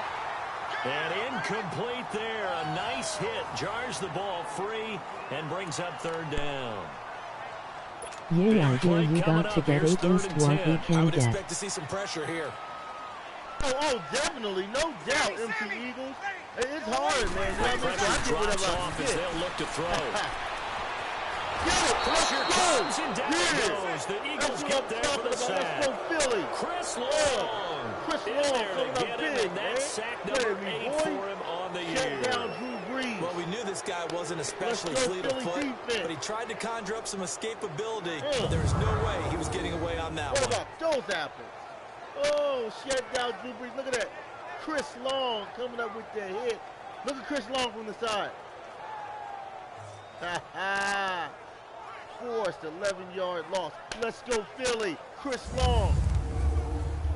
And incomplete there. A nice hit. Jars the ball free and brings up third down. Yeah, I hear you got to get against what we I can would get. expect to see some pressure here. Oh, definitely. No doubt, MC Eagles. It's hard, man. You know what I mean? So I Pressure do drops whatever I off can as get. they'll look to throw. Get it. Pressure Let's go. comes and down it goes. The Eagles That's get what there I'm for the talking about. sack. Let's go Philly. Chris Long. Chris In Long there coming to up get big, him, and that's man. sack Look number at me, 8 boy. for him on the Shut year. down Drew Brees. Well, we knew this guy wasn't especially Let's go, fleet of Philly foot, defense. but he tried to conjure up some escapability, but there was no way he was getting away on that What one. about those apples? Oh, shut down Drew Brees. Look at that. Chris Long coming up with that hit. Look at Chris Long from the side. Ha ha. Forced 11-yard loss. Let's go Philly. Chris Long.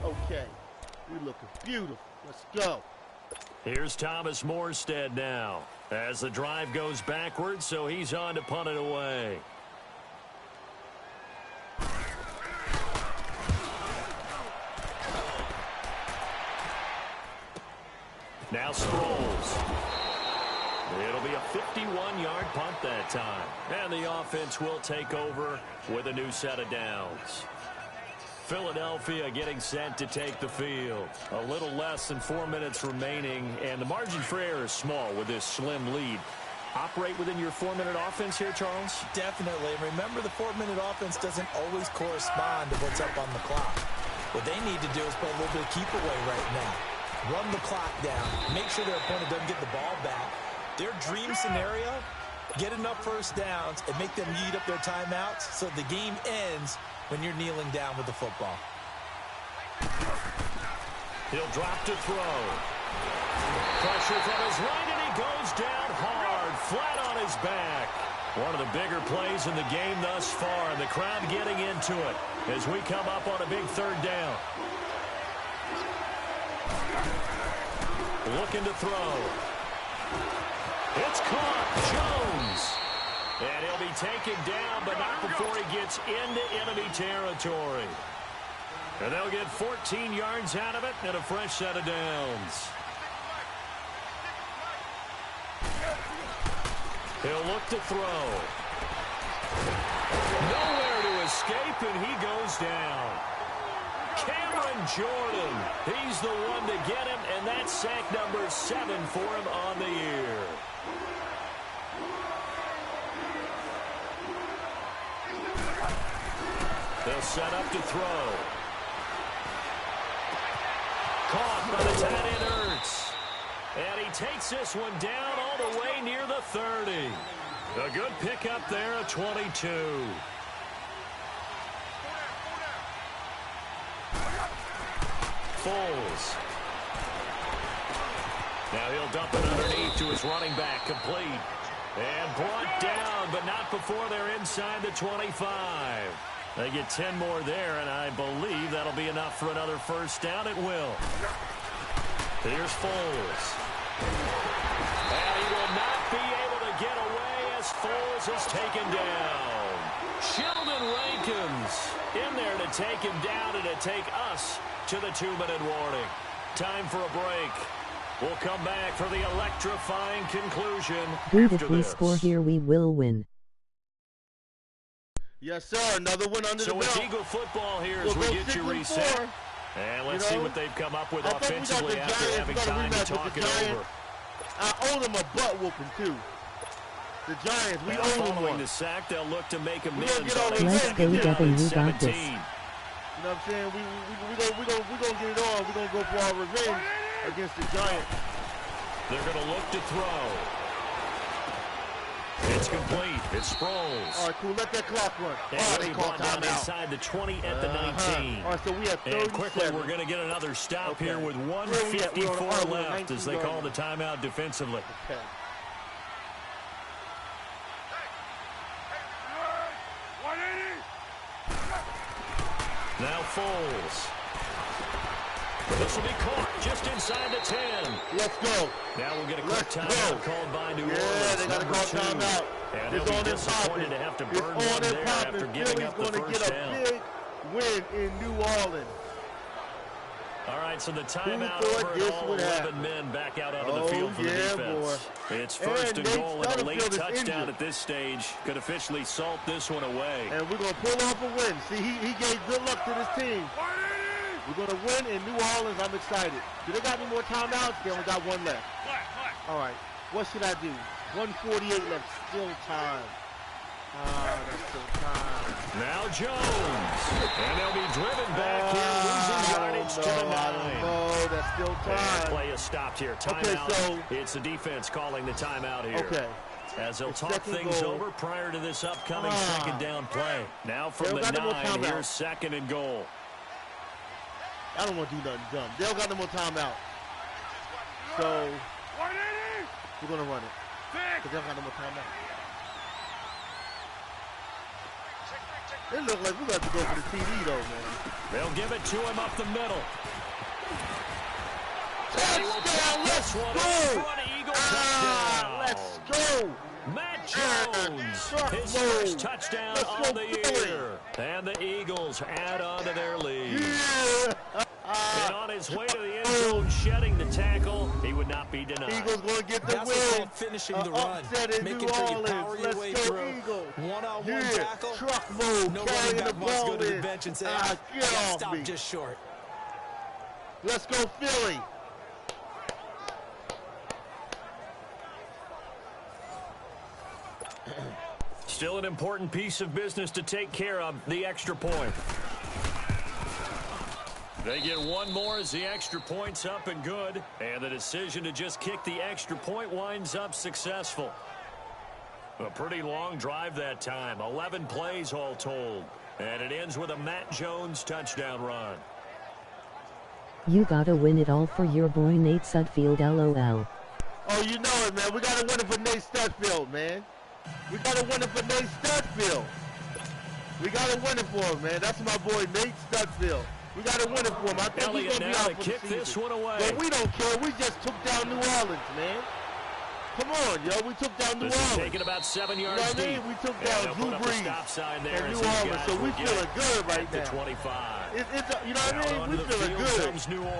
Okay. We looking beautiful. Let's go. Here's Thomas Morstead now as the drive goes backwards, so he's on to punt it away. Now Sproles. It'll be a 51-yard punt that time. And the offense will take over with a new set of downs. Philadelphia getting set to take the field. A little less than 4 minutes remaining, and the margin for error is small with this slim lead. Operate within your 4-minute offense here, Charles? Definitely. And remember, the 4-minute offense doesn't always correspond to what's up on the clock. What they need to do is play a little bit of keep away right now. Run the clock down. Make sure their opponent doesn't get the ball back. Their dream scenario, get enough first downs and make them eat up their timeouts so the game ends when you're kneeling down with the football. He'll drop to throw. Pressure from his right, and he goes down hard, flat on his back. One of the bigger plays in the game thus far, and the crowd getting into it as we come up on a big third down. Looking to throw. It's caught. Jones. And he'll be taken down, but not before he gets into enemy territory. And they'll get 14 yards out of it and a fresh set of downs. He'll look to throw. Nowhere to escape, and he goes down. Cameron Jordan, he's the one to get him, and that's sack number 7 for him on the year. They'll set up to throw. Caught by the tight end Ertz. And he takes this one down all the way near the 30. A good pickup there at 22. Foles. Now he'll dump it underneath to his running back, complete. And brought down, but not before they're inside the 25. They get 10 more there, and I believe that'll be enough for another first down. It will. Here's Foles. And he will not be able to get away as Foles is taken down. Sheldon Rankins in there to take him down and to take us to the 2-minute warning. Time for a break. We'll come back for the electrifying conclusion. Dude, after if we this. score here, we will win. Yes, sir. Another one under the So it's belt. Eagle football here We'll as we go get 6 you and reset. 4. And let's You see know, what they've come up with I thought we got offensively the after Giants. having We got a time to rematch talk with the it Giants. over. I owe them a butt whooping, too. The Giants, we Now, owe them following one. the sack, they'll look to make gonna amends get on all a the Let's way. go, second down Devin, and you got this. 17. You know what I'm saying? We gonna get it on. We're going to go for our revenge against the Giants. They're going to look to throw. It's complete. It's Sproles. All right, cool. Let that clock run. And Oh, he'll they be call brought down timeout. inside the 20 at the 19. All right, so we have 37. And quickly, we're going to get another stop Okay. here with Where we at? We're on 1:54 the left as they 19 call yard the timeout defensively. Okay. Now Foles. This will be caught just inside the 10. Let's go. Now we'll get a quick timeout called by New Orleans. Yeah, they got to call timeout. And they'll be disappointed to have to burn one there after giving up the first down. Philly's going to get a big win in New Orleans. All right, so the timeout over and all 11 men back out onto the field for the defense. Boy. It's first and goal and a late touchdown at this stage. Could officially salt this one away. And we're going to pull off a win. See, he gave good luck to this team. We're going to win in New Orleans. I'm excited. Do they got any more timeouts? They only got one left. All right. What should I do? 148 left. Still time. That's still time. Now Jones. And they'll be driven back here, losing yardage to the 9. I don't know. That's still time. And play is stopped here. Timeout. Okay, so it's the defense calling the timeout here. Okay. As they'll talk things over prior to this upcoming second down play. Now from the 9, here's second and goal. I don't want to do nothing dumb. They don't got no more timeout. So, we're going to run it. Because they don't got no more timeout. It looks like we got to go for the TD, though, man. They'll give it to him up the middle. Touchdown! Let's go! Let's go! Matt Jones, his first touchdown of the year. And the Eagles add on to their lead. And on his way to the end zone, shedding the tackle, he would not be denied. Eagles going to get the That's win. finishing the run. Making sure you power your way through. One-on-one tackle. Truck mode. No carrying the ball go to the in. bench and say, get off stop me. just short. Let's go Philly. Still an important piece of business to take care of, the extra point. They get one more as the extra point's up and good. And the decision to just kick the extra point winds up successful. A pretty long drive that time. 11 plays all told. And it ends with a Matt Jones touchdown run. You gotta win it all for your boy Nate Sudfeld, LOL. Oh, you know it, man. We gotta win it for Nate Sudfeld, man. We gotta win it for Nate Sudfeld. We gotta win it for him, man. That's my boy Nate Sudfeld. We got to win it for him. I think he's going to be out for kick this one away. But we don't care. We just took down New Orleans, man. Come on, yo. We took down New Orleans. Taking about 7 yards deep. You know what I mean? We took down Drew Brees and New Orleans, so we feeling good right now. 25. You know what I mean? We feeling good.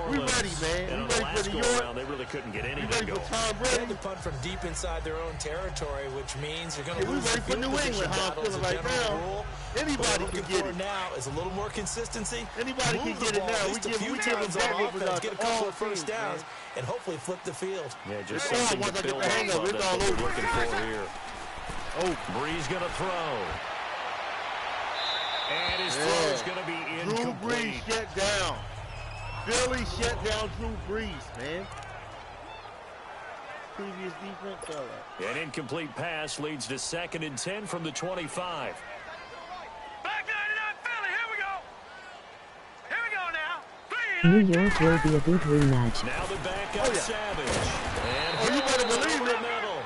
We ready, man. And we ready for New York. They really couldn't get anything going. We ready for Tom Brady. They had to punt from deep inside their own territory, which means you're going to lose the field position battles. Right now. Anybody can get it. Now is a little more consistency. Anybody can get it now. We give them back get a couple of first downs and hopefully flip the field. Yeah, just something to build on. That's what we're looking for here. Oh, Brees going to throw. And his throw is going to be incomplete. Drew Brees shut down. Philly shut down Drew Brees, man. Previous defense, all right. An incomplete pass leads to 2nd and 10 from the 25. New York will be a good rematch. Now the backup Savage. And you better believe it.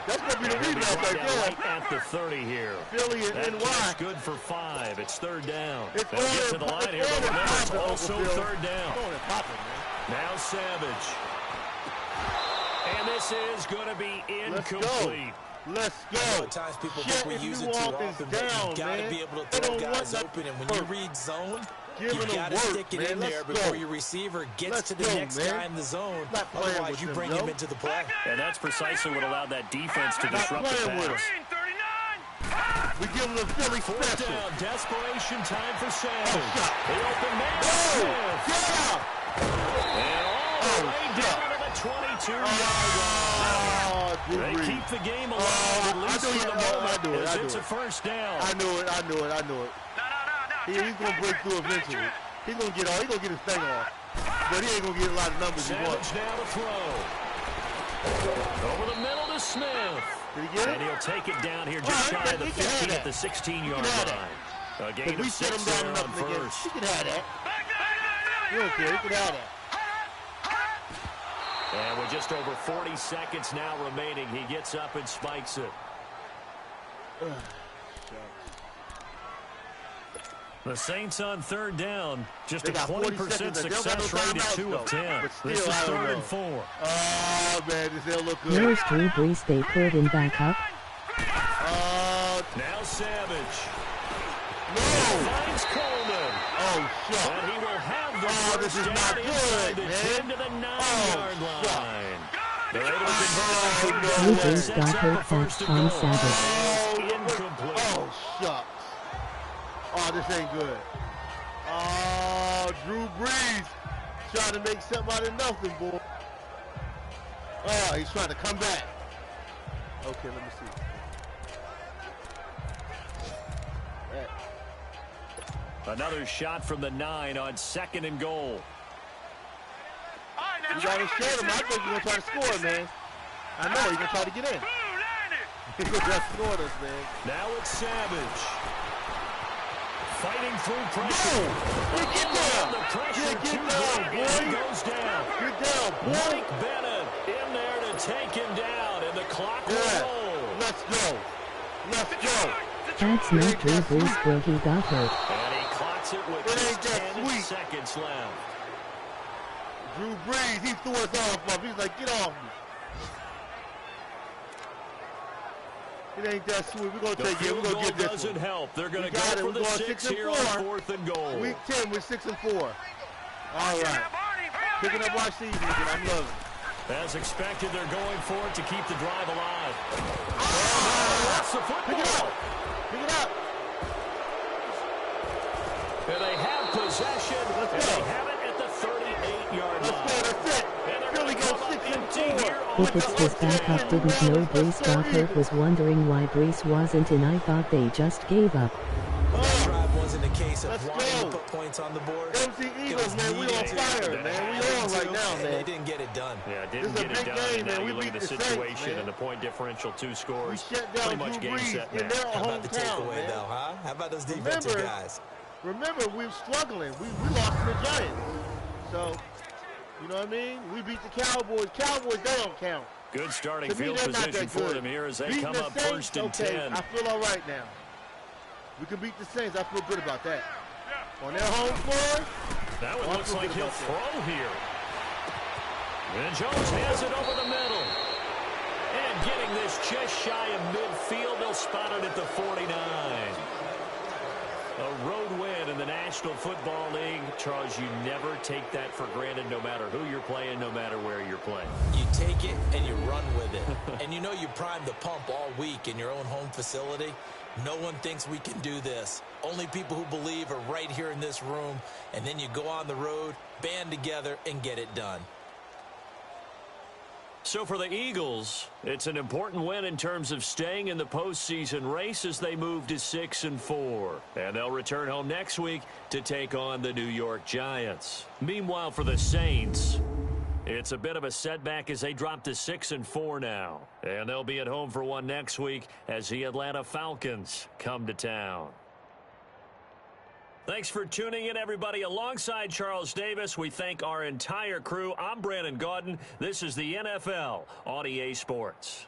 That's going to be the rematch right there. Right at the 30 here. Philly and NY. Good for 5. It's 3rd down. They'll get to the line here, but it's also 3rd down. Popping, now Savage. And this is going to be incomplete. Let's go. A lot of times people think we use it too often, but you got to be able to throw guys open. And when you read zone, you got to stick it in there before your receiver gets to the next guy in the zone. Otherwise, you bring him into the play. And that's precisely what allowed that defense to disrupt the pass. We give him a Philly special. Down, desperation time for Savage. The open man. And all the way down to the 22-yard line. They keep the game alive, at least for the moment, as it's a first down. I knew it. He's going to break through eventually. He's going to get his thing off. But he ain't going to get a lot of numbers he wants. Savage now to throw. Over the middle to Smith. Did he get it? And he'll take it down here just shy of the 15 at the 16-yard line. A gain of 6 there on first. He can have that. You don't care. He can have that. And with just over 40 seconds now remaining, he gets up and spikes it. The Saints on third down. Just They a got 40 20% seconds. They don't got no success rate at timeouts, 2 of though. 10. But still, This is I don't third know. and 4. Oh, man, this don't look good. Here's Drew Brees. They put him back up. Now Savage. No. Finds Coleman. Oh, shit. And he will have the This is first not down good, inside the man. 10 to the 9-yard Oh, line. They're able to convert on third Drew down. Brees Sets got up hurt. a That's first and Tom goal. Savage. Incomplete. Oh, shucks. Oh, this ain't good. Oh, Drew Brees trying to make something out of nothing, boy. Oh, he's trying to come back. Okay, let me see. Another shot from the 9 on 2nd and goal. You gotta share him. I think you're gonna try to score, man. I know you're gonna try to get in. He's gonna try to score us, man. Now it's Savage. Fighting through pressure. Yeah, get down. The pressure Yeah, get too down, big, boy. and he goes down. Get down, boy. Mike Bennett in there to take him down, and the clock will Yeah. roll. Let's go. Let's go. That's not Drew Brees where he got hurt. And he clocks it with It just ain't that 10 sweet. seconds left. Drew Brees, he threw us off. He's like, get off me. It ain't that sweet. We're going to The take it. We're field going goal to get this doesn't one. help. They're going to We got go it. for We're the going 6 6 and here 4. on 4th and goal. Week 10, we're 6 and 4. All right. Picking up our season again. I'm loving it. As expected, they're going for it to keep the drive alive. Ah! That's the Pick it football. up. Pick it up. And they have possession, Let's and go. they have it at the 38-yard Let's line. go. That's it. And they're Philly going to goes come 6 up and empty 4. here on If it's his backup didn't know Brees got hurt, was wondering why Brees wasn't, and I thought they just gave up. That drive wasn't a case of Let's wanting go. to put points on the board. MC Eagles, man, we on fire, man. We on right now, And they man. didn't get it done. Yeah, This didn't is a get it big done. game, And now man. We you look at beat the the Saints, situation man. and the point differential, 2 We scores. shut Pretty down much Drew game Brees set in match. their How about the hometown, takeaway, man. though, huh? How about those defensive guys? Remember, we were struggling. We lost to the Giants. So, you know what I mean? We beat the Cowboys. Cowboys, they don't count. Good starting To me, field they're not position that for good. them here as they Beating come the up Saints, 1st and okay, 10. I feel all right now. We can beat the Saints. I feel good about that. On their home floor, That one I looks feel like good he'll about that. throw here. And Jones has it over the middle. And getting this just shy of midfield, they'll spot it at the 49. A road win in the National Football League. Charles, you never take that for granted no matter who you're playing, no matter where you're playing. You take it and you run with it. And you know you primed the pump all week in your own home facility. No one thinks we can do this. Only people who believe are right here in this room. And then you go on the road, band together, and get it done. So for the Eagles, it's an important win in terms of staying in the postseason race as they move to 6 and 4. And they'll return home next week to take on the New York Giants. Meanwhile, for the Saints, it's a bit of a setback as they drop to 6 and 4 now. And they'll be at home for one next week as the Atlanta Falcons come to town. Thanks for tuning in, everybody. Alongside Charles Davis, we thank our entire crew. I'm Brandon Gaudin. This is the NFL on EA Sports.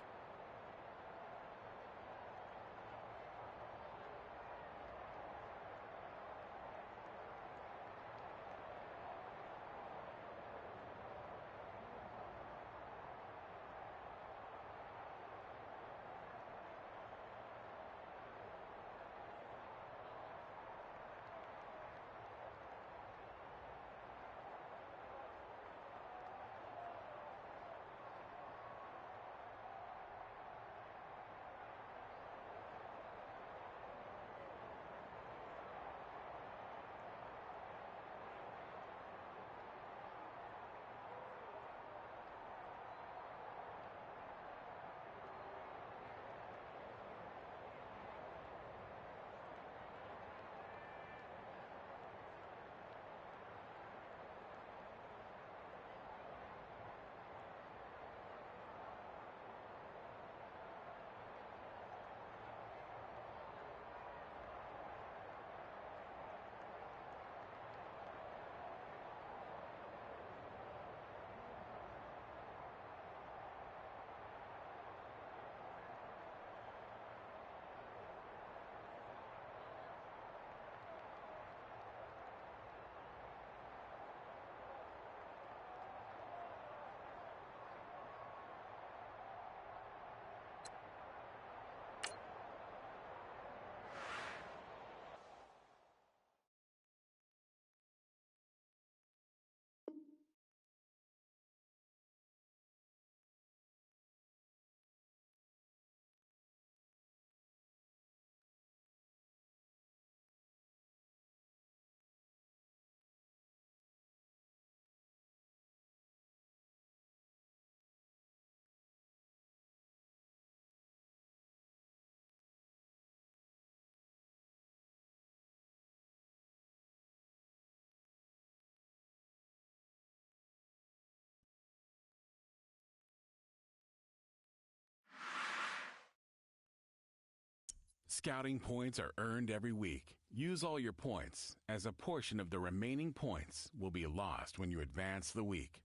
Scouting points are earned every week. Use all your points, as a portion of the remaining points will be lost when you advance the week.